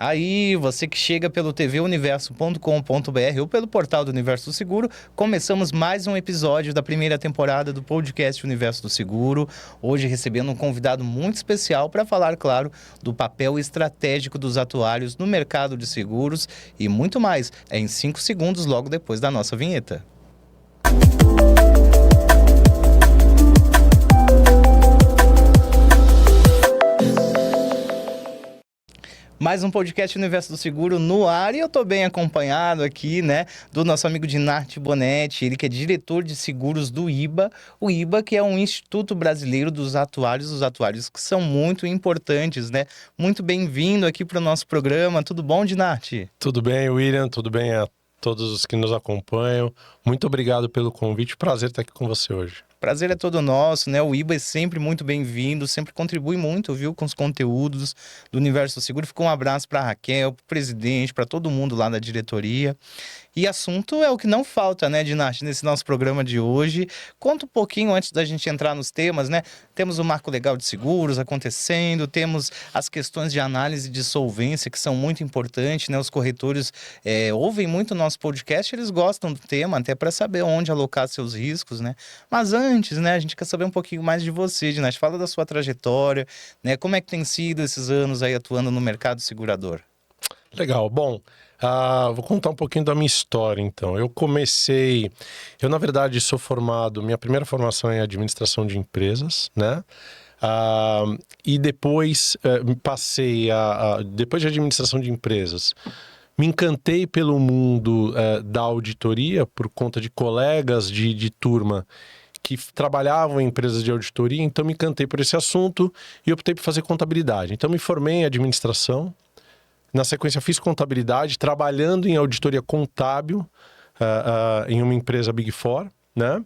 Aí, você que chega pelo tvuniverso.com.br ou pelo portal do Universo do Seguro, começamos mais um episódio da primeira temporada do podcast Universo do Seguro. Hoje recebendo um convidado muito especial para falar, claro, do papel estratégico dos atuários no mercado de seguros e muito mais. É em 5 segundos logo depois da nossa vinheta. Mais um podcast Universo do Seguro no ar e eu tô bem acompanhado aqui, né, do nosso amigo Dinarte Bonetti, ele que é diretor de seguros do IBA, o IBA que é um Instituto Brasileiro dos Atuários, os atuários que são muito importantes, né? Muito bem-vindo aqui para o nosso programa, tudo bom, Dinarte? Tudo bem, William, tudo bem a todos os que nos acompanham, muito obrigado pelo convite, prazer estar aqui com você hoje. Prazer é todo nosso, né? O IBA é sempre muito bem-vindo, sempre contribui muito, viu, com os conteúdos do Universo do Seguro. Fica um abraço para a Raquel, para o presidente, para todo mundo lá da diretoria. E assunto é o que não falta, né, Dinarte, nesse nosso programa de hoje. Conta um pouquinho antes da gente entrar nos temas, né? Temos o marco legal de seguros acontecendo, temos as questões de análise de solvência que são muito importantes, né? Os corretores ouvem muito o nosso podcast, eles gostam do tema, até para saber onde alocar seus riscos, né? Mas antes, né, a gente quer saber um pouquinho mais de você, Dinarte. Fala da sua trajetória, né? Como é que tem sido esses anos aí atuando no mercado segurador? Legal, bom, vou contar um pouquinho da minha história, então. Eu na verdade sou formado, minha primeira formação é em administração de empresas, né? E depois depois de administração de empresas, me encantei pelo mundo da auditoria por conta de colegas de turma que trabalhavam em empresas de auditoria, então me encantei por esse assunto e optei por fazer contabilidade. Então me formei em administração. Na sequência, fiz contabilidade, trabalhando em auditoria contábil em uma empresa Big Four, né?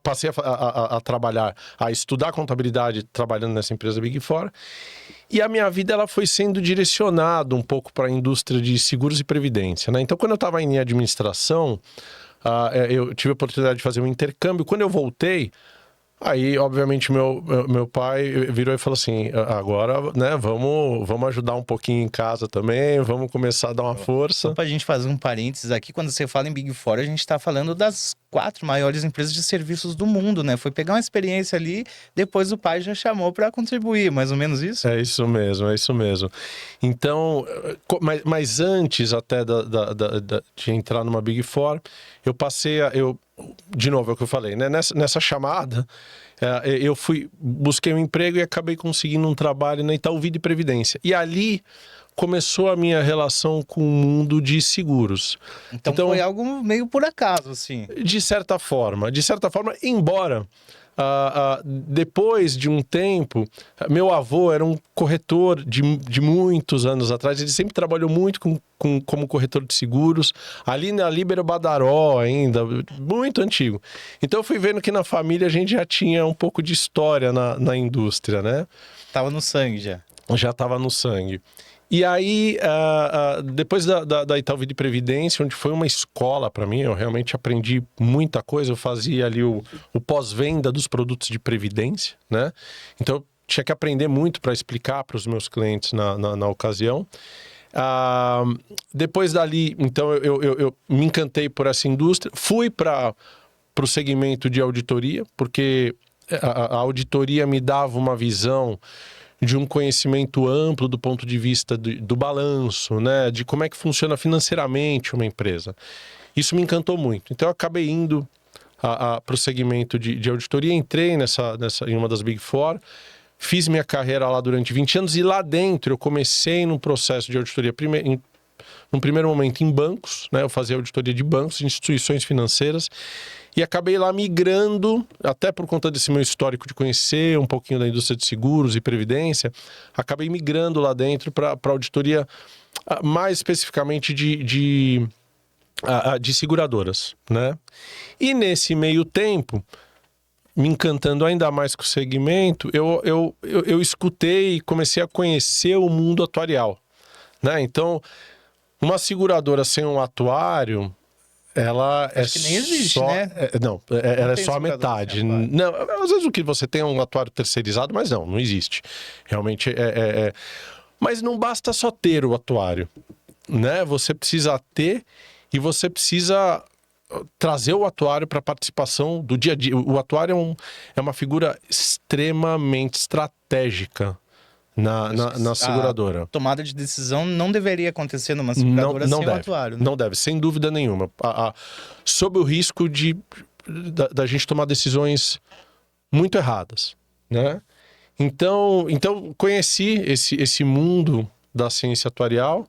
Passei a trabalhar, a estudar contabilidade trabalhando nessa empresa Big Four. E a minha vida ela foi sendo direcionada um pouco para a indústria de seguros e previdência, né? Então, quando eu estava em administração, eu tive a oportunidade de fazer um intercâmbio. Quando eu voltei, aí, obviamente, meu pai virou e falou assim, agora, né, vamos ajudar um pouquinho em casa também, vamos começar a dar uma força. Só pra gente fazer um parênteses aqui, quando você fala em Big Four, a gente tá falando das 4 maiores empresas de serviços do mundo, né? Foi pegar uma experiência ali, depois o pai já chamou para contribuir, mais ou menos isso? É isso mesmo, é isso mesmo. Então, mas antes até de entrar numa Big Four, eu passei de novo, é o que eu falei, né? Nessa chamada, eu busquei um emprego e acabei conseguindo um trabalho na Itaú Vida e Previdência. E ali começou a minha relação com o mundo de seguros. Então foi algo meio por acaso, assim. De certa forma, embora depois de um tempo, meu avô era um corretor de muitos anos atrás, ele sempre trabalhou muito como corretor de seguros, ali na Líbero Badaró ainda, muito antigo. Então eu fui vendo que na família a gente já tinha um pouco de história na indústria, né? Tava no sangue já. Já estava no sangue. E aí, depois da Itaú Vida e Previdência, onde foi uma escola para mim, eu realmente aprendi muita coisa. Eu fazia ali o pós-venda dos produtos de previdência, né? Então, eu tinha que aprender muito para explicar para os meus clientes na ocasião. Depois dali, então, eu me encantei por essa indústria. Fui para o segmento de auditoria, porque a auditoria me dava uma visão de um conhecimento amplo do ponto de vista do balanço, né? De como é que funciona financeiramente uma empresa. Isso me encantou muito. Então eu acabei indo para o segmento de auditoria, entrei em uma das Big Four, fiz minha carreira lá durante 20 anos e lá dentro eu comecei num processo de auditoria, num primeiro momento em bancos, né? Eu fazia auditoria de bancos, de instituições financeiras, e acabei lá migrando, até por conta desse meu histórico de conhecer um pouquinho da indústria de seguros e previdência, acabei migrando lá dentro para auditoria, mais especificamente de seguradoras, né? E nesse meio tempo, me encantando ainda mais com o segmento, eu escutei e comecei a conhecer o mundo atuarial, né? Então, uma seguradora sem um atuário, ela Acho que nem existe, né? Ela é só a metade. Não, às vezes o que você tem é um atuário terceirizado, mas não existe. Realmente Mas não basta só ter o atuário, né? Você precisa ter e você precisa trazer o atuário para a participação do dia a dia. O atuário é uma figura extremamente estratégica na seguradora. A tomada de decisão não deveria acontecer numa seguradora sem o atuário, né? Não deve, sem dúvida nenhuma. Sob o risco da gente tomar decisões muito erradas, né? Então conheci esse mundo da ciência atuarial,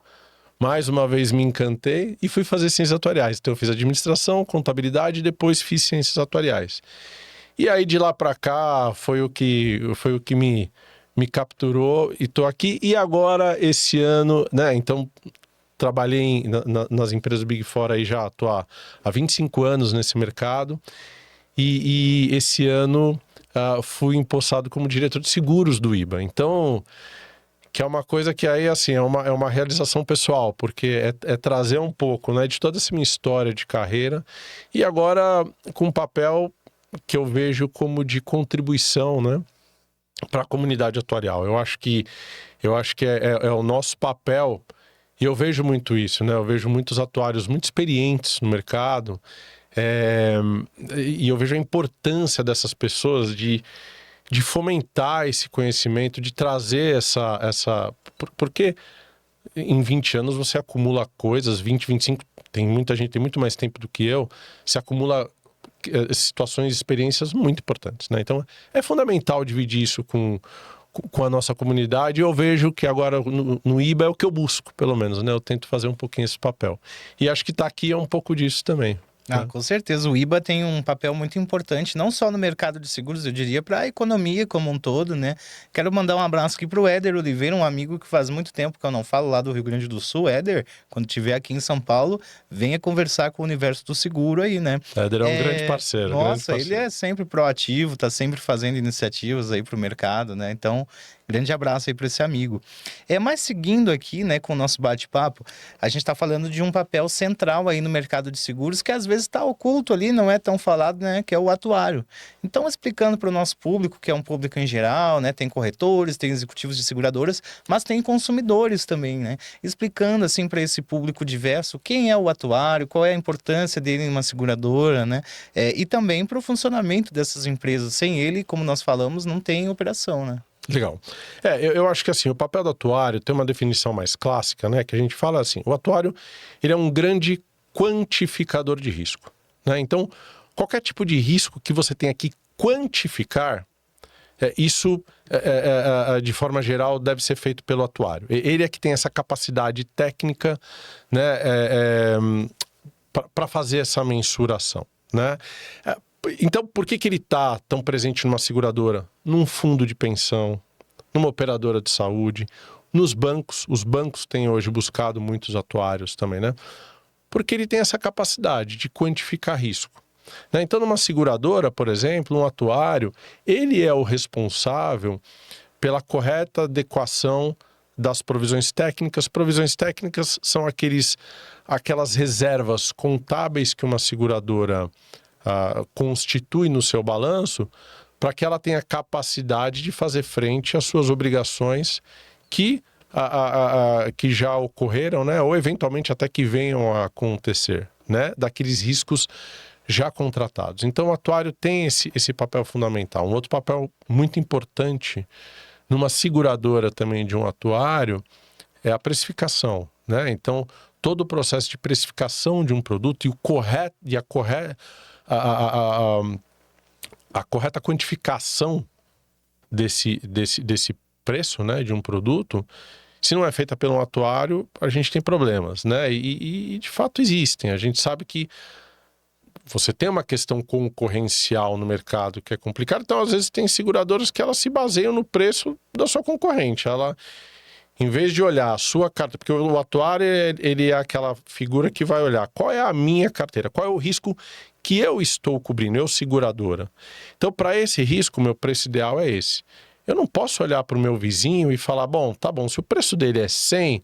mais uma vez me encantei e fui fazer ciências atuariais. Então eu fiz administração, contabilidade e depois fiz ciências atuariais. E aí de lá para cá foi o que me capturou e tô aqui. E agora esse ano, né? Então trabalhei nas empresas Big Four aí já, tô há 25 anos nesse mercado. E esse ano fui empossado como diretor de seguros do IBA. Então, que é uma coisa que aí, assim, é uma realização pessoal, porque é trazer um pouco, né, de toda essa minha história de carreira e agora com um papel que eu vejo como de contribuição, né, para a comunidade atuarial. Eu acho que é o nosso papel, e eu vejo muito isso, né, eu vejo muitos atuários muito experientes no mercado. E eu vejo a importância dessas pessoas de fomentar esse conhecimento, de trazer essa... Porque em 20 anos você acumula coisas, 20, 25, tem muita gente, tem muito mais tempo do que eu, se acumula situações, experiências muito importantes, né? Então é fundamental dividir isso com a nossa comunidade. Eu vejo que agora no IBA é o que eu busco, pelo menos, né? Eu tento fazer um pouquinho esse papel. E acho que tá aqui é um pouco disso também. Com certeza, o IBA tem um papel muito importante, não só no mercado de seguros, eu diria, para a economia como um todo, né? Quero mandar um abraço aqui para o Éder Oliveira, um amigo que faz muito tempo que eu não falo, lá do Rio Grande do Sul. Éder, quando estiver aqui em São Paulo, venha conversar com o universo do seguro aí, né? Éder é um grande parceiro. Nossa, ele é sempre proativo, tá sempre fazendo iniciativas aí para o mercado, né? Então, grande abraço aí para esse amigo. Mas seguindo aqui, né, com o nosso bate-papo, a gente está falando de um papel central aí no mercado de seguros que às vezes está oculto ali, não é tão falado, né, que é o atuário. Então, explicando para o nosso público, que é um público em geral, né, tem corretores, tem executivos de seguradoras, mas tem consumidores também, né? Explicando assim para esse público diverso quem é o atuário, qual é a importância dele em uma seguradora, né? E também para o funcionamento dessas empresas. Sem ele, como nós falamos, não tem operação, né? Legal. Eu acho que assim, o papel do atuário tem uma definição mais clássica, né? Que a gente fala assim, o atuário, ele é um grande quantificador de risco, né? Então, qualquer tipo de risco que você tenha que quantificar, isso, de forma geral, deve ser feito pelo atuário. Ele é que tem essa capacidade técnica, né? Para fazer essa mensuração, né? Então, por que ele está tão presente numa seguradora? Num fundo de pensão, numa operadora de saúde, nos bancos. Os bancos têm hoje buscado muitos atuários também, né? Porque ele tem essa capacidade de quantificar risco, né? Então, numa seguradora, por exemplo, um atuário, ele é o responsável pela correta adequação das provisões técnicas. Provisões técnicas são aquelas reservas contábeis que uma seguradora constitui no seu balanço para que ela tenha capacidade de fazer frente às suas obrigações que já ocorreram, né? Ou eventualmente até que venham a acontecer, né? Daqueles riscos já contratados. Então o atuário tem esse papel fundamental. Um outro papel muito importante numa seguradora também de um atuário é a precificação, né? Então todo o processo de precificação de um produto e a correta quantificação desse preço, né, de um produto, se não é feita pelo atuário, a gente tem problemas, né? E de fato existem. A gente sabe que você tem uma questão concorrencial no mercado que é complicada, então às vezes tem seguradoras que elas se baseiam no preço da sua concorrente. Ela, em vez de olhar a sua carteira, porque o atuário ele é aquela figura que vai olhar qual é a minha carteira, qual é o risco que eu estou cobrindo, eu seguradora. Então, para esse risco, o meu preço ideal é esse. Eu não posso olhar para o meu vizinho e falar, bom, tá bom, se o preço dele é 100,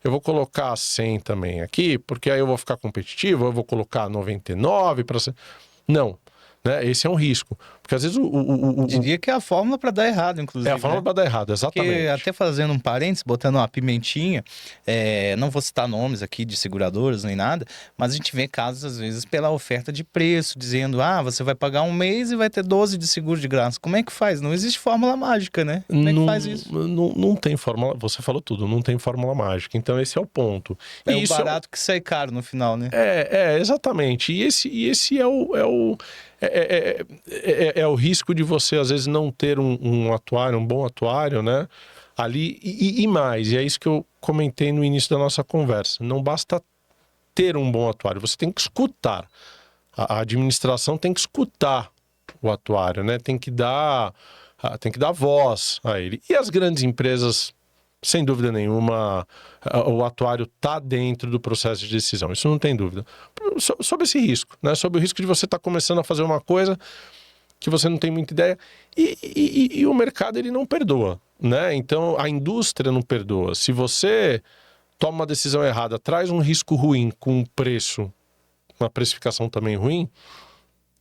eu vou colocar 100 também aqui, porque aí eu vou ficar competitivo, eu vou colocar 99 para... Não, né? Esse é um risco. Porque às vezes Diria que é a fórmula para dar errado, inclusive. É a fórmula para dar errado, exatamente. Porque, até fazendo um parênteses, botando uma pimentinha, não vou citar nomes aqui de seguradoras nem nada, mas a gente vê casos, às vezes, pela oferta de preço, dizendo, você vai pagar um mês e vai ter 12 de seguro de graça. Como é que faz? Não existe fórmula mágica, né? Como é que faz isso? Não tem fórmula, você falou tudo, não tem fórmula mágica. Então esse é o ponto. É o barato que sai caro no final, né? Exatamente. E esse é o risco de você, às vezes, não ter um atuário, um bom atuário, né? Ali, e mais, e é isso que eu comentei no início da nossa conversa. Não basta ter um bom atuário, você tem que escutar. A administração tem que escutar o atuário, né? Tem que dar voz a ele. E as grandes empresas, sem dúvida nenhuma, o atuário está dentro do processo de decisão, isso não tem dúvida. Sobre esse risco, né? Sobre o risco de você estar começando a fazer uma coisa que você não tem muita ideia, e o mercado ele não perdoa, né? Então a indústria não perdoa. Se você toma uma decisão errada, traz um risco ruim com um preço, uma precificação também ruim,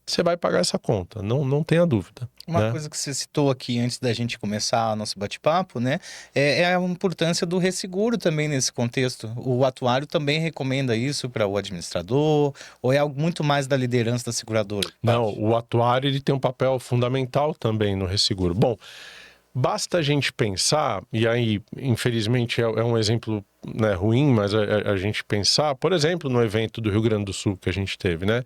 você vai pagar essa conta, não tenha dúvida. Uma coisa que você citou aqui antes da gente começar o nosso bate-papo, né? É a importância do resseguro também nesse contexto. O atuário também recomenda isso para o administrador, ou é algo muito mais da liderança da seguradora? Não, o atuário ele tem um papel fundamental também no resseguro. Bom, basta a gente pensar, e aí, infelizmente, é um exemplo, né, ruim, mas a gente pensar, por exemplo, no evento do Rio Grande do Sul que a gente teve, né?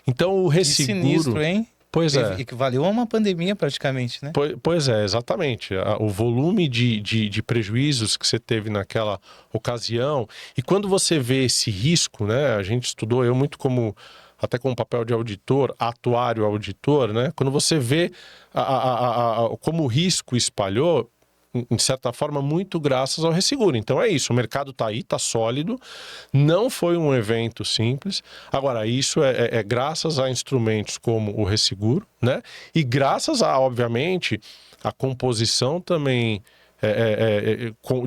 Então, o resseguro... Que sinistro, hein? Pois é. Equivaleu a uma pandemia praticamente, né? Pois é, exatamente. O volume de prejuízos que você teve naquela ocasião. E quando você vê esse risco, né? A gente estudou, eu muito até com o papel de auditor, atuário auditor, né? Quando você vê como o risco espalhou, em certa forma, muito graças ao resseguro. Então é isso, o mercado está aí, está sólido, não foi um evento simples. Agora, isso é graças a instrumentos como o resseguro, né? E graças a, obviamente, a composição também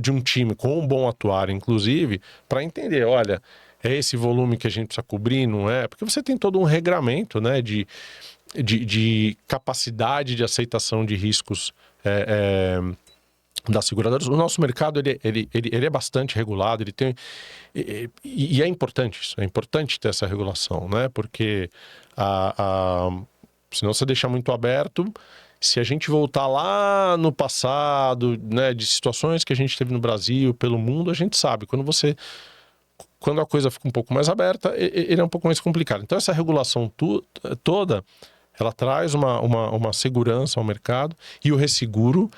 de um time com um bom atuário, inclusive, para entender, olha, é esse volume que a gente precisa cobrir, não é? Porque você tem todo um regramento, né, de capacidade de aceitação de riscos das seguradoras. O nosso mercado ele é bastante regulado, ele tem e é importante isso, é importante ter essa regulação, né? Porque senão você deixa muito aberto. Se a gente voltar lá no passado, né, de situações que a gente teve no Brasil, pelo mundo, a gente sabe, quando a coisa fica um pouco mais aberta, ele é um pouco mais complicado. Então essa regulação toda, ela traz uma segurança ao mercado, e o resseguro,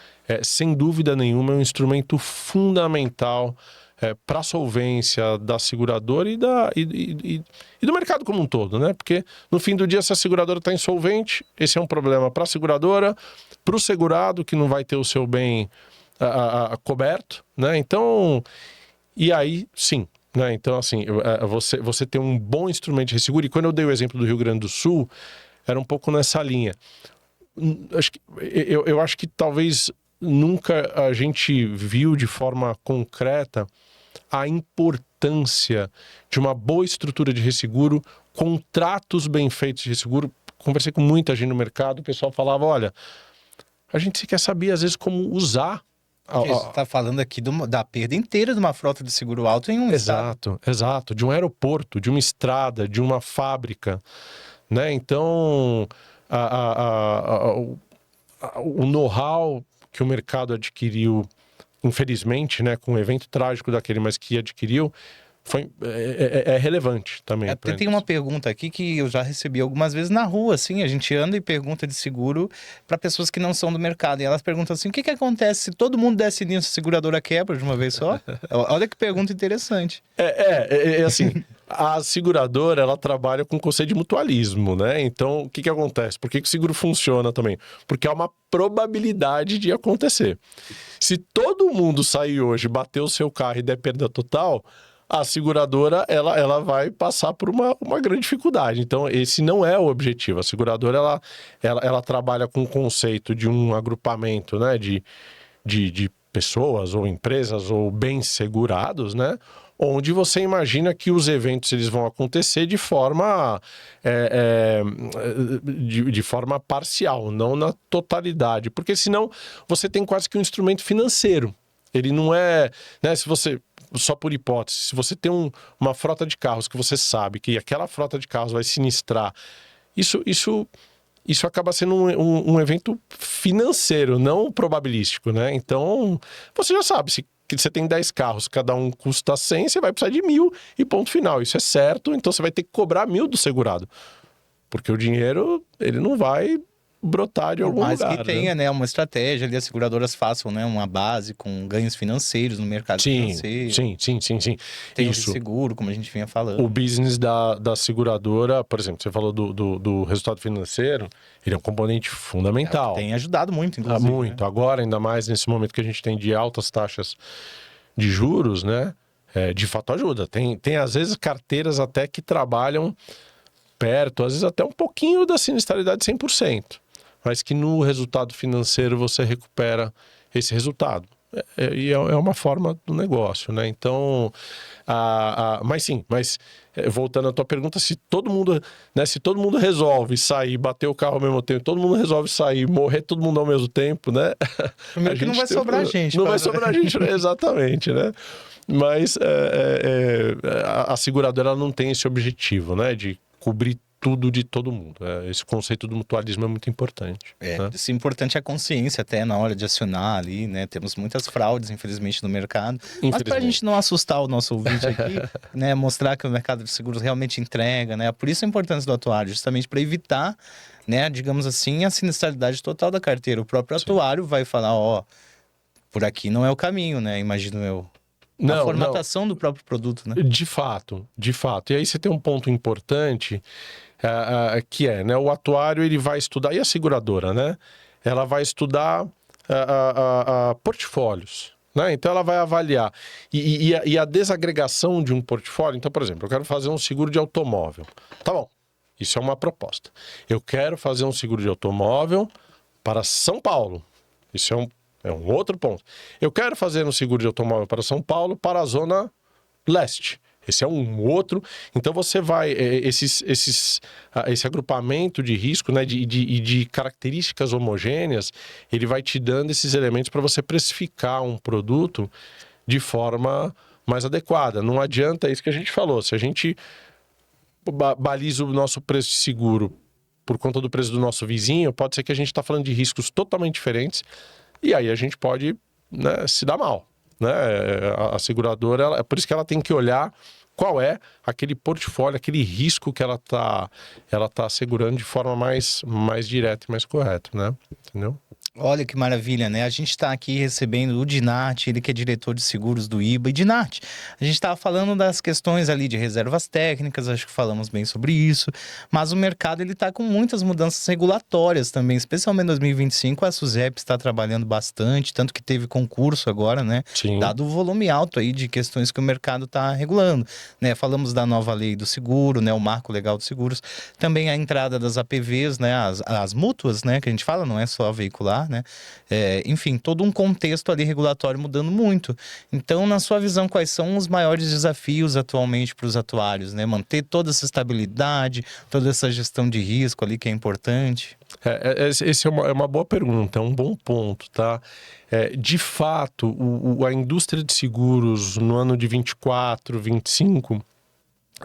sem dúvida nenhuma, é um instrumento fundamental para a solvência da seguradora e do mercado como um todo, né? Porque no fim do dia, se a seguradora está insolvente, esse é um problema para a seguradora, para o segurado, que não vai ter o seu bem coberto, né? Então, e aí sim, né? Então, assim, você tem um bom instrumento de resseguro, e quando eu dei o exemplo do Rio Grande do Sul, era um pouco nessa linha. Eu acho que talvez nunca a gente viu de forma concreta a importância de uma boa estrutura de resseguro, contratos bem feitos de resseguro. Conversei com muita gente no mercado, o pessoal falava, olha, a gente sequer sabia às vezes como usar. Você está falando aqui da perda inteira de uma frota de seguro alto em um estado. Exato. De um aeroporto, de uma estrada, de uma fábrica, né? Então, o know-how que o mercado adquiriu, infelizmente, né, com um evento trágico daquele, mas que adquiriu, é relevante também. Tem uma pergunta aqui que eu já recebi algumas vezes na rua, assim, a gente anda e pergunta de seguro para pessoas que não são do mercado, e elas perguntam assim, o que acontece se todo mundo desse nisso, a seguradora quebra de uma vez só? Olha que pergunta interessante. Assim, a seguradora, ela trabalha com conceito de mutualismo, né? Então, o que acontece? Por que o seguro funciona também? Porque há uma probabilidade de acontecer. Se todo mundo sair hoje, bater o seu carro e der perda total, a seguradora, ela vai passar por uma grande dificuldade. Então, esse não é o objetivo. A seguradora, ela trabalha com o conceito de um agrupamento, né, de pessoas ou empresas ou bens segurados, né? Onde você imagina que os eventos eles vão acontecer de forma de forma parcial, não na totalidade, porque senão você tem quase que um instrumento financeiro. Ele não é, né? Se você, só por hipótese, se você tem uma frota de carros que você sabe que aquela frota de carros vai sinistrar, isso acaba sendo um evento financeiro, não probabilístico, né? Então, você já sabe, se você tem 10 carros, cada um custa 100, você vai precisar de 1.000 e ponto final. Isso é certo, então você vai ter que cobrar 1.000 do segurado. Porque o dinheiro, ele não vai brotar de algum lugar. Mas que tenha, né, uma estratégia ali, as seguradoras façam, né, uma base com ganhos financeiros no mercado financeiro. Sim. Tem Isso. o seguro, como a gente vinha falando. O business da seguradora, por exemplo, você falou do resultado financeiro, ele é um componente fundamental. Tem ajudado muito, inclusive. Muito. Né? Agora, ainda mais nesse momento que a gente tem de altas taxas de juros, né? De fato ajuda. Tem às vezes carteiras até que trabalham perto, às vezes até um pouquinho da sinistralidade 100%, mas que no resultado financeiro você recupera esse resultado. E é uma forma do negócio, né? Então, mas voltando à tua pergunta, se todo mundo resolve sair, bater o carro ao mesmo tempo, todo mundo resolve sair, morrer todo mundo ao mesmo tempo, né? Primeiro que não vai sobrar gente. Não vai sobrar gente, exatamente, né? Mas a seguradora ela não tem esse objetivo, né? De cobrir tudo de todo mundo. Esse conceito do mutualismo é muito importante. Né? Isso é importante a consciência até na hora de acionar ali, né? Temos muitas fraudes, infelizmente, no mercado. Mas para a gente não assustar o nosso ouvinte aqui, né? Mostrar que o mercado de seguros realmente entrega, né? Por isso a importância do atuário, justamente para evitar, né? Digamos assim, a sinistralidade total da carteira. O próprio atuário vai falar, por aqui não é o caminho, né? Imagino eu. A formatação do próprio produto, né? De fato. E aí você tem um ponto importante, que é, né? O atuário, ele vai estudar, e a seguradora, né? Ela vai estudar portfólios, né? Então ela vai avaliar. E a desagregação de um portfólio, então, por exemplo, eu quero fazer um seguro de automóvel. Tá bom, isso é uma proposta. Eu quero fazer um seguro de automóvel para São Paulo. Isso é um outro ponto. Eu quero fazer um seguro de automóvel para São Paulo, para a Zona Leste. Esse é um outro. Então você vai... Esse agrupamento de risco, né, de características homogêneas, ele vai te dando esses elementos para você precificar um produto de forma mais adequada. Não adianta, é isso que a gente falou. Se a gente baliza o nosso preço de seguro por conta do preço do nosso vizinho, pode ser que a gente está falando de riscos totalmente diferentes. E aí a gente pode, né, se dar mal, né? A seguradora, é por isso que ela tem que olhar qual é aquele portfólio, aquele risco que ela tá segurando de forma mais direta e mais correta, né? Entendeu? Olha que maravilha, né? A gente está aqui recebendo o Dinati, ele que é diretor de seguros do IBA. E Dinati, a gente estava falando das questões ali de reservas técnicas, acho que falamos bem sobre isso, mas o mercado ele está com muitas mudanças regulatórias também, especialmente em 2025, a SUSEP está trabalhando bastante, tanto que teve concurso agora, né? Sim. Dado o volume alto aí de questões que o mercado está regulando, né? Falamos da nova lei do seguro, né? O marco legal dos seguros, também a entrada das APVs, né? As mútuas, né? Que a gente fala, não é só veicular, né? Enfim, todo um contexto ali regulatório mudando muito. Então, na sua visão, quais são os maiores desafios atualmente para os atuários, né? Manter toda essa estabilidade, toda essa gestão de risco ali que é importante. Esse é uma boa pergunta, é um bom ponto, tá? De fato, a indústria de seguros no ano de 24, 25,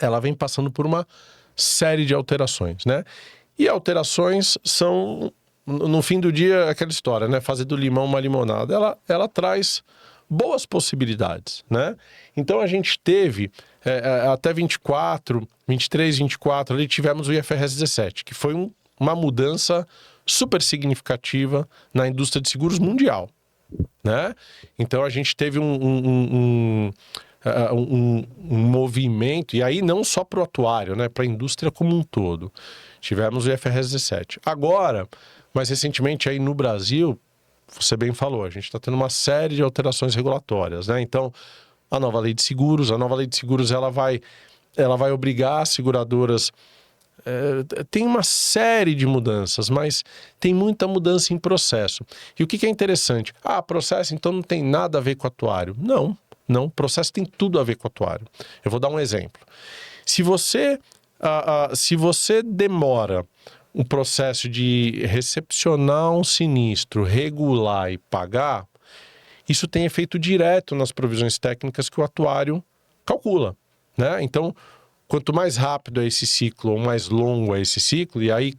ela vem passando por uma série de alterações, né? E alterações são, no fim do dia, aquela história, né? Fazer do limão uma limonada. Ela traz boas possibilidades, né? Então a gente teve, até 23, 24, ali tivemos o IFRS 17, que foi uma mudança super significativa na indústria de seguros mundial, né? Então a gente teve um movimento, e aí não só para o atuário, né? Para a indústria como um todo. Tivemos o IFRS 17. Agora, mais recentemente aí no Brasil, você bem falou, a gente está tendo uma série de alterações regulatórias, né? Então, a nova lei de seguros ela vai obrigar as seguradoras tem uma série de mudanças, mas tem muita mudança em processo. E o que é interessante? Processo então não tem nada a ver com atuário. Não, processo tem tudo a ver com atuário. Eu vou dar um exemplo. Se você demora um processo de recepcionar um sinistro, regular e pagar, isso tem efeito direto nas provisões técnicas que o atuário calcula, né? Então, quanto mais rápido é esse ciclo ou mais longo é esse ciclo, e aí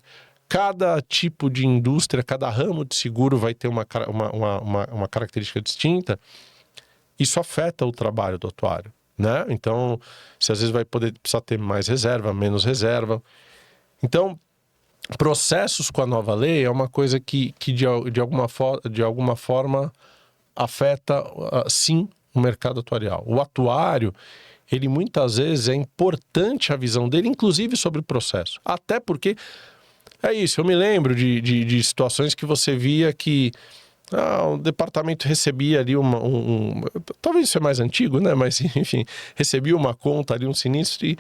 cada tipo de indústria, cada ramo de seguro vai ter uma característica distinta, isso afeta o trabalho do atuário, né? Então, você às vezes vai precisar ter mais reserva, menos reserva. Então, processos com a nova lei é uma coisa que de alguma forma afeta, sim, o mercado atuarial. O atuário, ele muitas vezes é importante a visão dele, inclusive sobre o processo. Até porque, é isso, eu me lembro de situações que você via que o departamento recebia ali talvez isso é mais antigo, né? Mas, enfim, recebia uma conta ali, um sinistro, e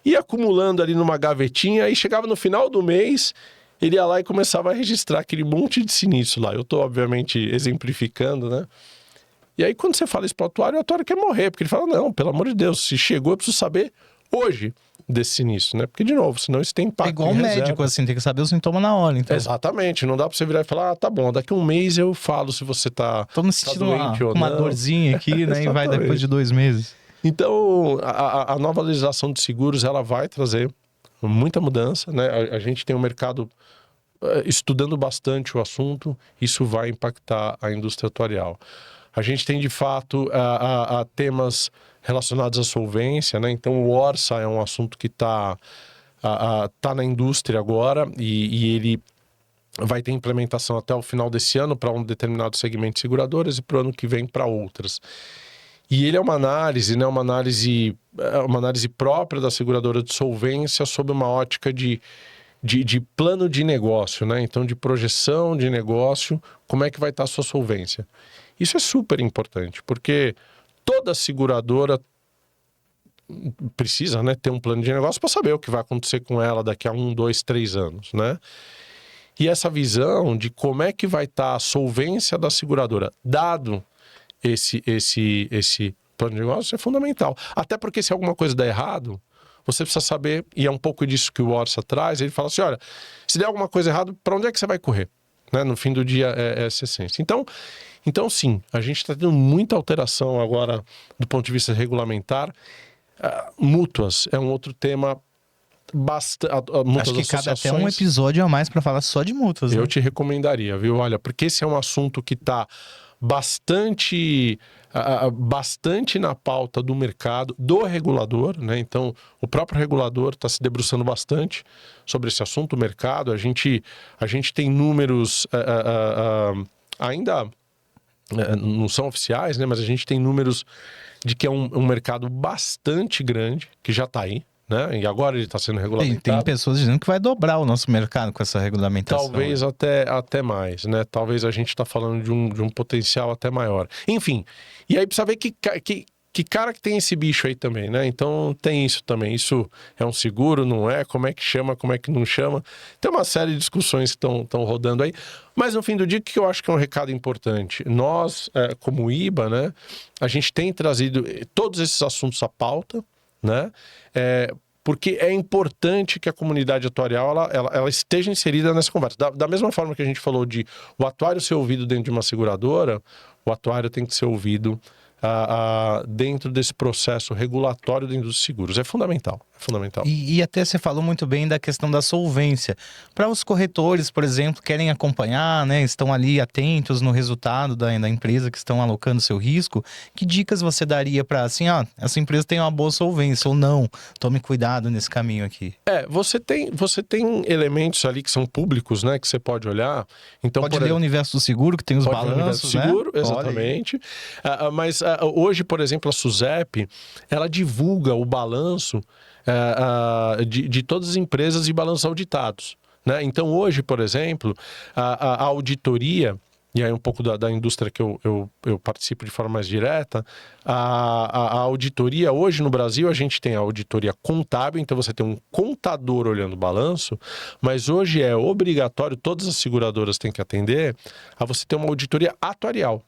ia acumulando ali numa gavetinha, e chegava no final do mês, ele ia lá e começava a registrar aquele monte de sinistro lá. Eu estou, obviamente, exemplificando, né? E aí, quando você fala isso para o atuário quer morrer, porque ele fala, não, pelo amor de Deus, se chegou, eu preciso saber hoje desse sinistro, né? Porque, de novo, senão isso tem impacto. É igual um médico, assim, tem que saber o sintoma na hora, então. Exatamente, não dá para você virar e falar, tá bom, daqui a um mês eu falo se você tá Tô me sentindo doente ou uma não. dorzinha aqui, né? E vai depois de 2 meses. Então, a nova legislação de seguros, ela vai trazer muita mudança, né? A gente tem um mercado estudando bastante o assunto, isso vai impactar a indústria atuarial. A gente tem, de fato, temas relacionados à solvência, né? Então, o Orça é um assunto que tá na indústria agora e ele vai ter implementação até o final desse ano para um determinado segmento de seguradoras e para o ano que vem para outras. E ele é uma análise, né? Uma análise própria da seguradora de solvência sob uma ótica de plano de negócio, né? Então, de projeção de negócio, como é que vai estar a sua solvência. Isso é super importante, porque toda seguradora precisa, né, ter um plano de negócio para saber o que vai acontecer com ela daqui a 1, 2, 3 anos, né? E essa visão de como é que vai estar a solvência da seguradora, dado esse plano de negócio, é fundamental. Até porque se alguma coisa der errado, você precisa saber, e é um pouco disso que o Orça traz, ele fala assim, olha, se der alguma coisa errada, para onde é que você vai correr? Né? No fim do dia é essa essência. Então, sim, a gente está tendo muita alteração agora do ponto de vista regulamentar. Mútuas é um outro tema bastante. Acho que cabe até um episódio a mais para falar só de mútuas. Eu né? te recomendaria, viu? Olha, porque esse é um assunto que está bastante na pauta do mercado, do regulador, né? Então, o próprio regulador está se debruçando bastante sobre esse assunto, o mercado. A gente tem números ainda não são oficiais, né? Mas a gente tem números de que é um mercado bastante grande, que já está aí, né? E agora ele está sendo regulamentado. Tem pessoas dizendo que vai dobrar o nosso mercado com essa regulamentação. Talvez até mais, né? Talvez a gente está falando de um potencial até maior. Enfim, e aí precisa ver que cara que tem esse bicho aí também, né? Então tem isso também. Isso é um seguro, não é? Como é que chama, como é que não chama? Tem uma série de discussões que estão rodando aí. Mas no fim do dia, o que eu acho que é um recado importante? Nós, como IBA, né? A gente tem trazido todos esses assuntos à pauta, né? Porque é importante que a comunidade atuarial ela esteja inserida nessa conversa. Da mesma forma que a gente falou de o atuário ser ouvido dentro de uma seguradora, o atuário tem que ser ouvido dentro desse processo regulatório dentro dos seguros. É fundamental. E até você falou muito bem da questão da solvência. Para os corretores, por exemplo, querem acompanhar, né, estão ali atentos no resultado da empresa que estão alocando seu risco, que dicas você daria para, assim, essa empresa tem uma boa solvência ou não? Tome cuidado nesse caminho aqui. Você tem elementos ali que são públicos, né, que você pode olhar. Então, pode ler o Universo do Seguro, que tem os balanços, né? Seguro, exatamente. Mas hoje, por exemplo, a SUSEP, ela divulga o balanço de todas as empresas e balanços auditados, né? Então hoje, por exemplo, a auditoria e aí um pouco da indústria que eu participo de forma mais direta, a auditoria, hoje no Brasil a gente tem a auditoria contábil, então você tem um contador olhando o balanço, mas hoje é obrigatório, todas as seguradoras têm que atender, a você ter uma auditoria atuarial.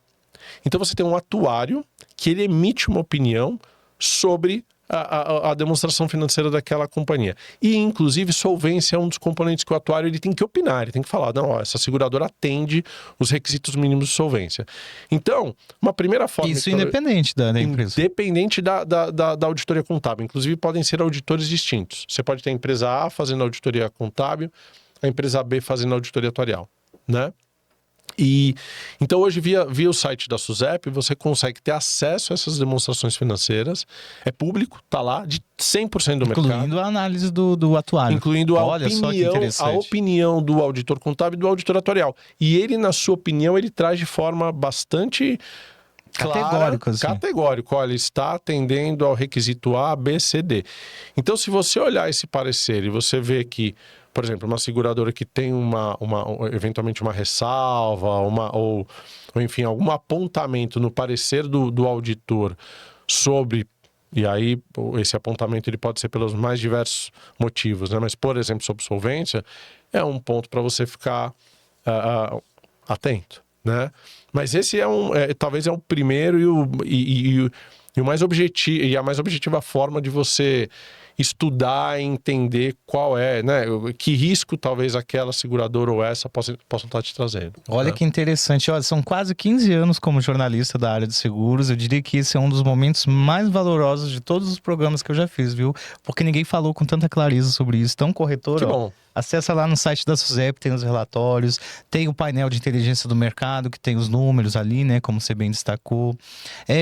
Então você tem um atuário que ele emite uma opinião sobre a demonstração financeira daquela companhia. E, inclusive, solvência é um dos componentes que o atuário ele tem que opinar, ele tem que falar, não, ó, essa seguradora atende os requisitos mínimos de solvência. Então, uma primeira forma... Isso independente da empresa. Independente da auditoria contábil. Inclusive, podem ser auditores distintos. Você pode ter a empresa A fazendo auditoria contábil, a empresa B fazendo auditoria atuarial, né? E então hoje via o site da SUSEP você consegue ter acesso a essas demonstrações financeiras, é público, tá lá, de 100% do mercado. Incluindo a análise do atuário. Incluindo a opinião do auditor contábil e do auditor atuarial. E ele, na sua opinião, ele traz de forma bastante categórico, assim. Categórico, olha, está atendendo ao requisito A, B, C, D. Então, se você olhar esse parecer e você vê que, por exemplo, uma seguradora que tem eventualmente uma ressalva, ou enfim, algum apontamento no parecer do auditor sobre, e aí esse apontamento ele pode ser pelos mais diversos motivos, né? Mas, por exemplo, sobre solvência, é um ponto para você ficar atento, né? Mas esse talvez é o primeiro e o mais objetivo, e a mais objetiva forma de você estudar e entender qual é, né? Que risco talvez aquela seguradora ou essa possam estar te trazendo. Olha, né? Que interessante. Olha, são quase 15 anos como jornalista da área de seguros. Eu diria que esse é um dos momentos mais valorosos de todos os programas que eu já fiz, viu? Porque ninguém falou com tanta clareza sobre isso. Então, corretor, Que bom. Acessa lá no site da SUSEP, tem os relatórios, tem o painel de inteligência do mercado, que tem os números ali, né, como você bem destacou.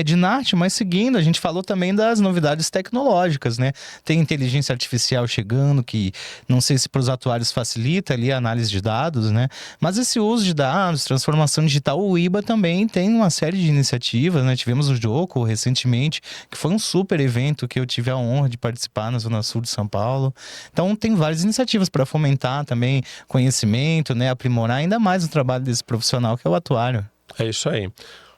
Dinarte, mas seguindo, a gente falou também das novidades tecnológicas, né? Tem inteligência artificial chegando, que não sei se para os atuários facilita ali a análise de dados, né? Mas esse uso de dados, transformação digital, o IBA também tem uma série de iniciativas, né? Tivemos o Joco recentemente, que foi um super evento que eu tive a honra de participar na Zona Sul de São Paulo. Então tem várias iniciativas para fomentar também conhecimento, né? Aprimorar ainda mais o trabalho desse profissional que é o atuário. É isso aí.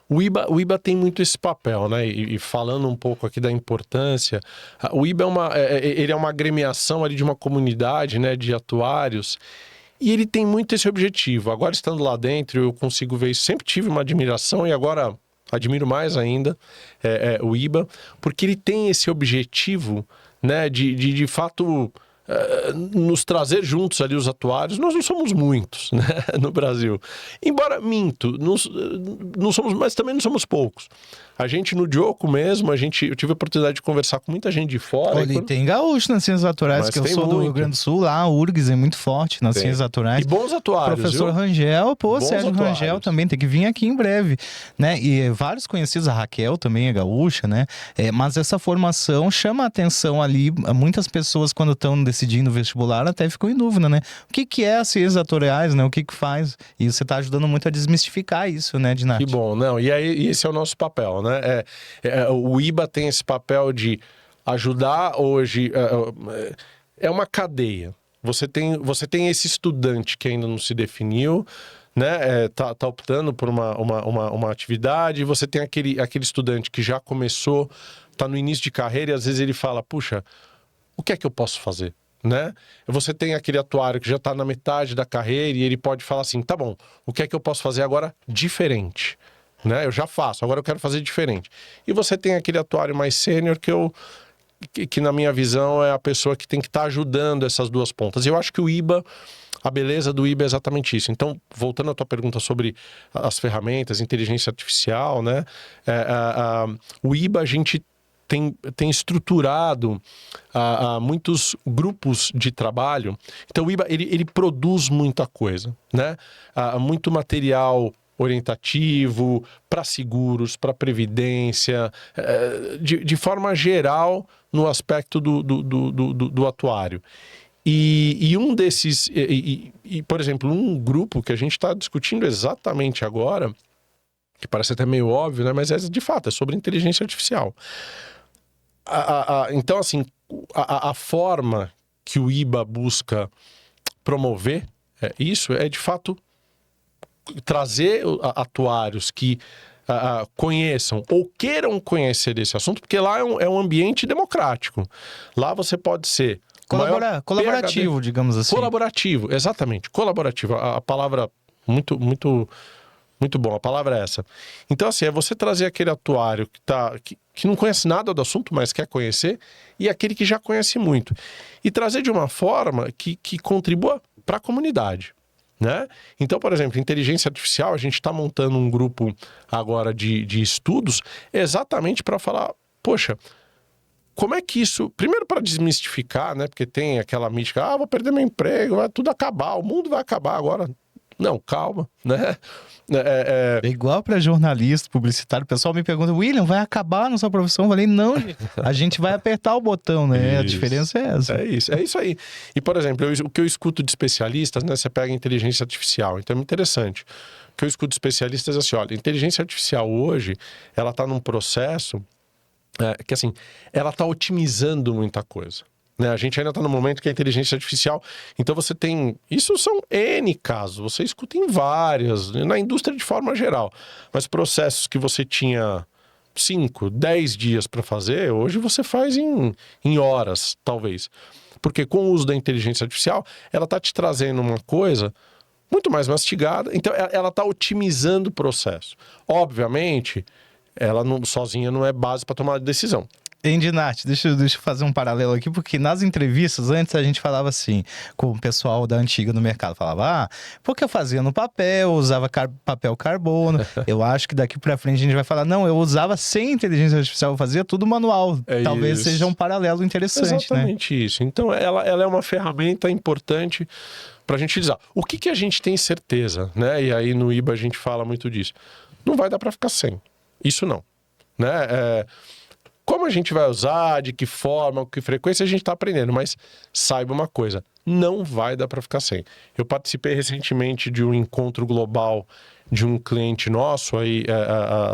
O IBA tem muito esse papel, né? E falando um pouco aqui da importância, o IBA ele é uma agremiação ali de uma comunidade, né, de atuários, e ele tem muito esse objetivo. Agora, estando lá dentro, eu consigo ver isso. Sempre tive uma admiração e agora admiro mais ainda o IBA, porque ele tem esse objetivo, né, de fato... nos trazer juntos ali os atuários. Nós não somos muitos, né, no Brasil. Embora minto, não somos, mas também não somos poucos. A gente no Joco mesmo, eu tive a oportunidade de conversar com muita gente de fora. Olha, tem gaúcho nas ciências atuariais, que eu sou do Rio Grande do Sul, lá a URGS é muito forte nas ciências atuariais. E bons atuários, Professor Rangel, Sérgio Rangel também tem que vir aqui em breve, né? E vários conhecidos, a Raquel também é gaúcha, né? Mas essa formação chama a atenção ali, muitas pessoas quando estão decidindo o vestibular até ficam em dúvida, né? O que é as ciências atuariais, né? O que faz? E você está ajudando muito a desmistificar isso, né, Dinarte? Que bom, não. E aí, esse é o nosso papel, né? O IBA tem esse papel de ajudar hoje. É uma cadeia. Você tem esse estudante que ainda não se definiu, né? Tá optando por uma atividade. Você tem aquele estudante que já começou, tá no início de carreira e às vezes ele fala, puxa, o que é que eu posso fazer? Né? Você tem aquele atuário que já está na metade da carreira e ele pode falar assim, tá bom, o que é que eu posso fazer agora diferente? Né? Eu já faço, agora eu quero fazer diferente. E você tem aquele atuário mais sênior que na minha visão é a pessoa que tem que estar ajudando essas duas pontas. E eu acho que o IBA, a beleza do IBA é exatamente isso. Então, voltando à tua pergunta sobre as ferramentas, inteligência artificial, né? O IBA a gente tem estruturado muitos grupos de trabalho. Então o IBA ele produz muita coisa, né? Muito material orientativo para seguros, para previdência, de forma geral no aspecto do atuário. E um desses, por exemplo, um grupo que a gente está discutindo exatamente agora, que parece até meio óbvio, né? Mas de fato é sobre inteligência artificial. Então, assim, a forma que o IBA busca promover isso é, de fato, trazer atuários que conheçam ou queiram conhecer esse assunto, porque lá é um ambiente democrático. Lá você pode ser colaborativo, PhD, digamos assim. Colaborativo, exatamente. Colaborativo. A palavra muito bom, a palavra é essa. Então, assim, é você trazer aquele atuário que não conhece nada do assunto, mas quer conhecer, e aquele que já conhece muito. E trazer de uma forma que contribua para a comunidade. Né? Então, por exemplo, inteligência artificial, a gente está montando um grupo agora de estudos exatamente para falar, poxa, como é que isso... Primeiro para desmistificar, né? Porque tem aquela mística, vou perder meu emprego, vai tudo acabar, o mundo vai acabar agora. Não, calma, né? É igual para jornalista, publicitário, o pessoal me pergunta, William, vai acabar a nossa profissão? Eu falei, não, a gente vai apertar o botão, né? Isso. A diferença é essa. É isso aí. E, por exemplo, o que eu escuto de especialistas, né? Você pega a inteligência artificial, então é muito interessante. O que eu escuto de especialistas é assim, olha, a inteligência artificial hoje, ela está num processo que, assim, ela está otimizando muita coisa. A gente ainda está no momento que a inteligência artificial... Então você tem... Isso são N casos. Você escuta em várias, na indústria de forma geral. Mas processos que você tinha 5, 10 dias para fazer, hoje você faz em horas, talvez. Porque com o uso da inteligência artificial, ela está te trazendo uma coisa muito mais mastigada. Então ela está otimizando o processo. Obviamente, ela sozinha não é base para tomar decisão. Dinarte, deixa eu fazer um paralelo aqui, porque nas entrevistas, antes a gente falava assim, com o pessoal da antiga no mercado, falava, porque eu fazia no papel, usava papel carbono, eu acho que daqui pra frente a gente vai falar, não, eu usava sem inteligência artificial, eu fazia tudo manual, talvez seja um paralelo interessante, exatamente, né? Isso, então ela é uma ferramenta importante pra gente utilizar. O que a gente tem certeza, né, e aí no IBA a gente fala muito disso, não vai dar pra ficar sem, isso não, né, como a gente vai usar, de que forma, com que frequência, a gente está aprendendo. Mas saiba uma coisa, não vai dar para ficar sem. Eu participei recentemente de um encontro global de um cliente nosso, aí,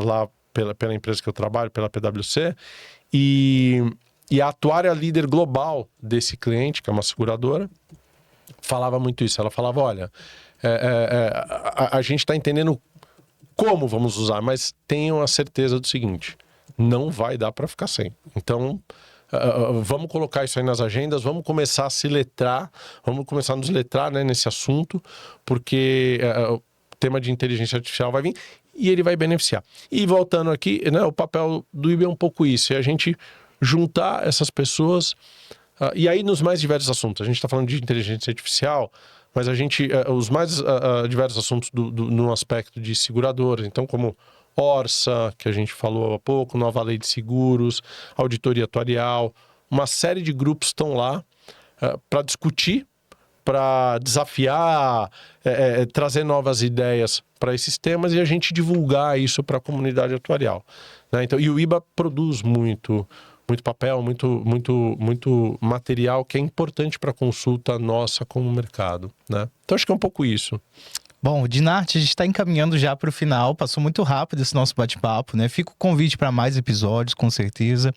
lá pela empresa que eu trabalho, pela PwC, e a atuária líder global desse cliente, que é uma seguradora, falava muito isso. Ela falava, olha, a gente está entendendo como vamos usar, mas tenham a certeza do seguinte... Não vai dar para ficar sem. Então, vamos colocar isso aí nas agendas, vamos começar a se letrar, vamos começar a nos letrar, né, nesse assunto, porque o tema de inteligência artificial vai vir e ele vai beneficiar. E voltando aqui, né, o papel do IBA é um pouco isso, é a gente juntar essas pessoas, e aí nos mais diversos assuntos. A gente está falando de inteligência artificial, mas a gente, os mais diversos assuntos no aspecto de seguradoras, então como... Orça, que a gente falou há pouco, nova lei de seguros, auditoria atuarial, uma série de grupos estão lá para discutir, para desafiar, trazer novas ideias para esses temas e a gente divulgar isso para a comunidade atuarial, né? Então, e o IBA produz muito papel, muito material que é importante para a consulta nossa como mercado, né? Então acho que é um pouco isso. Bom, Dinarte, a gente está encaminhando já para o final, passou muito rápido esse nosso bate-papo, né? Fica o convite para mais episódios, com certeza.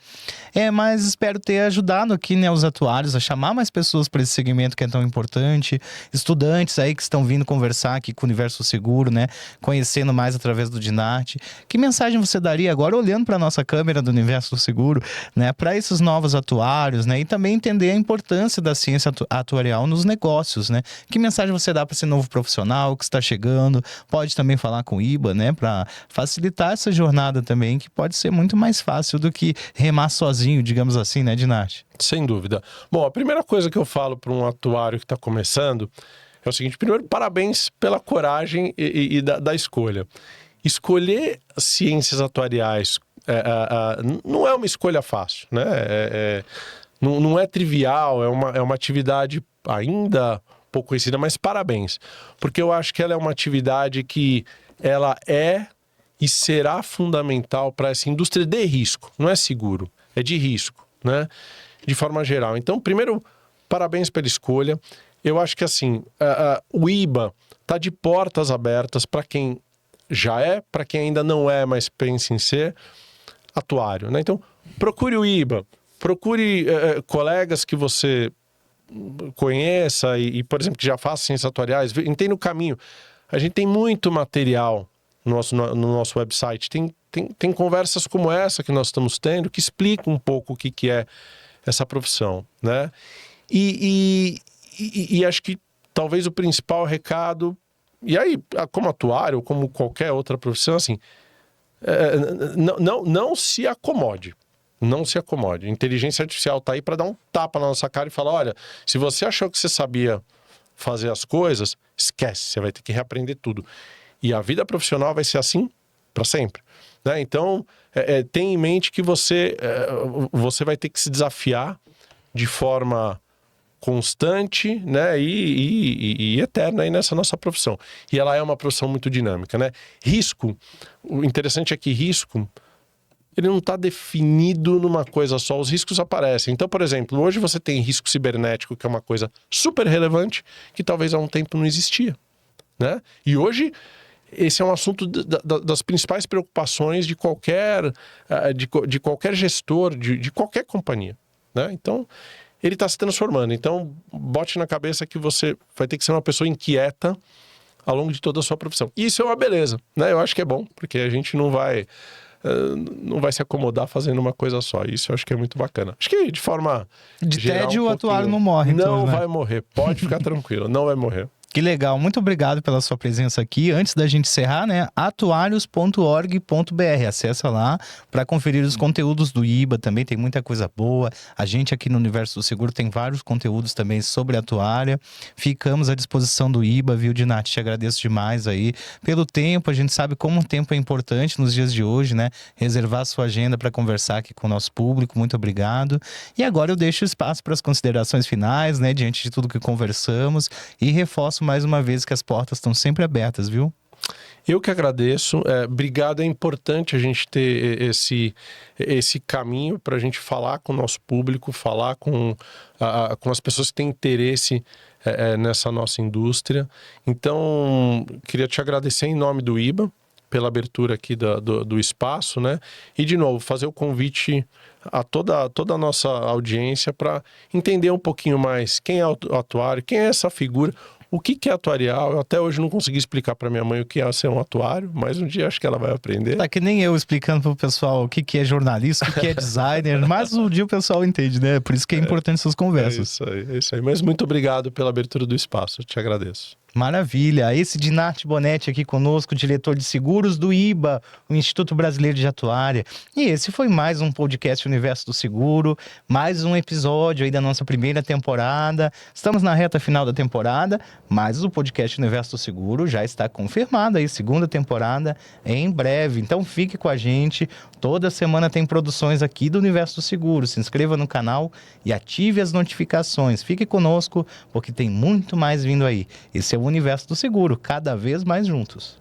Mas espero ter ajudado aqui, né, os atuários a chamar mais pessoas para esse segmento que é tão importante, estudantes aí que estão vindo conversar aqui com o Universo Seguro, né? Conhecendo mais através do Dinarte. Que mensagem você daria agora, olhando para a nossa câmera do Universo Seguro, né? Para esses novos atuários, né? E também entender a importância da ciência atuarial nos negócios, né? Que mensagem você dá para esse novo profissional que está chegando, pode também falar com o IBA, né, para facilitar essa jornada também, que pode ser muito mais fácil do que remar sozinho, digamos assim, né, Dinarte? Sem dúvida. Bom, a primeira coisa que eu falo para um atuário que está começando é o seguinte: primeiro, parabéns pela coragem e da escolha. Escolher ciências atuariais não é uma escolha fácil, né? Não é trivial, é uma atividade ainda pouco conhecida, mas parabéns, porque eu acho que ela é uma atividade que ela é e será fundamental para essa indústria de risco, não é seguro, é de risco, né? De forma geral. Então, primeiro, parabéns pela escolha. Eu acho que assim, o IBA está de portas abertas para quem já é, para quem ainda não é, mas pensa em ser atuário, né? Então, procure o IBA, procure colegas que você conheça e, por exemplo, que já faça ciências atuariais, entenda o caminho. A gente tem muito material no nosso website. Tem conversas como essa que nós estamos tendo que explicam um pouco o que é essa profissão, né? E acho que talvez o principal recado, e aí como atuário, como qualquer outra profissão, assim, não se acomode. Não se acomode. A inteligência artificial está aí para dar um tapa na nossa cara e falar, olha, se você achou que você sabia fazer as coisas, esquece, você vai ter que reaprender tudo. E a vida profissional vai ser assim para sempre, né? Então, tenha em mente que você vai ter que se desafiar de forma constante, né, e eterna aí nessa nossa profissão. E ela é uma profissão muito dinâmica, né? Risco, o interessante é que risco, ele não está definido numa coisa só, os riscos aparecem. Então, por exemplo, hoje você tem risco cibernético, que é uma coisa super relevante, que talvez há um tempo não existia, né? E hoje, esse é um assunto das principais preocupações de qualquer gestor, de qualquer companhia, né? Então, ele está se transformando. Então, bote na cabeça que você vai ter que ser uma pessoa inquieta ao longo de toda a sua profissão. E isso é uma beleza, né? Eu acho que é bom, porque a gente não vai se acomodar fazendo uma coisa só. Isso eu acho que é muito bacana. Acho que de forma De geral, tédio, o atuário não morre. Não então, né? vai morrer. Pode ficar tranquilo, não vai morrer. Que legal, muito obrigado pela sua presença aqui. Antes da gente encerrar, né, atuarios.org.br, acessa lá para conferir os conteúdos do IBA, também tem muita coisa boa. A gente aqui no Universo do Seguro tem vários conteúdos também sobre a atuária. Ficamos à disposição do IBA, viu, Dinati? Te agradeço demais aí pelo tempo. A gente sabe como o tempo é importante nos dias de hoje, né? Reservar a sua agenda para conversar aqui com o nosso público. Muito obrigado. E agora eu deixo espaço para as considerações finais, né, diante de tudo que conversamos, e reforço mais uma vez que as portas estão sempre abertas, viu? Eu que agradeço. Obrigado. É importante a gente ter esse caminho para a gente falar com o nosso público, falar com as pessoas que têm interesse nessa nossa indústria. Então, queria te agradecer em nome do IBA pela abertura aqui do espaço, né? E, de novo, fazer o convite a toda a nossa audiência para entender um pouquinho mais quem é o atuário, quem é essa figura. O que é atuarial? Eu até hoje não consegui explicar para minha mãe o que é ser um atuário, mas um dia acho que ela vai aprender. Tá que nem eu explicando pro pessoal o que é jornalista, o que é designer, mas um dia o pessoal entende, né? Por isso que é importante essas conversas. É isso aí. Mas muito obrigado pela abertura do espaço, eu te agradeço. Maravilha. Esse Dinati Bonetti aqui conosco, diretor de seguros do IBA, o Instituto Brasileiro de Atuária. E esse foi mais um podcast Universo do Seguro, mais um episódio aí da nossa primeira temporada. Estamos na reta final da temporada, mas o podcast Universo do Seguro já está confirmado aí, segunda temporada em breve. Então fique com a gente. Toda semana tem produções aqui do Universo do Seguro. Se inscreva no canal e ative as notificações. Fique conosco, porque tem muito mais vindo aí. Esse é o Universo do Seguro, cada vez mais juntos.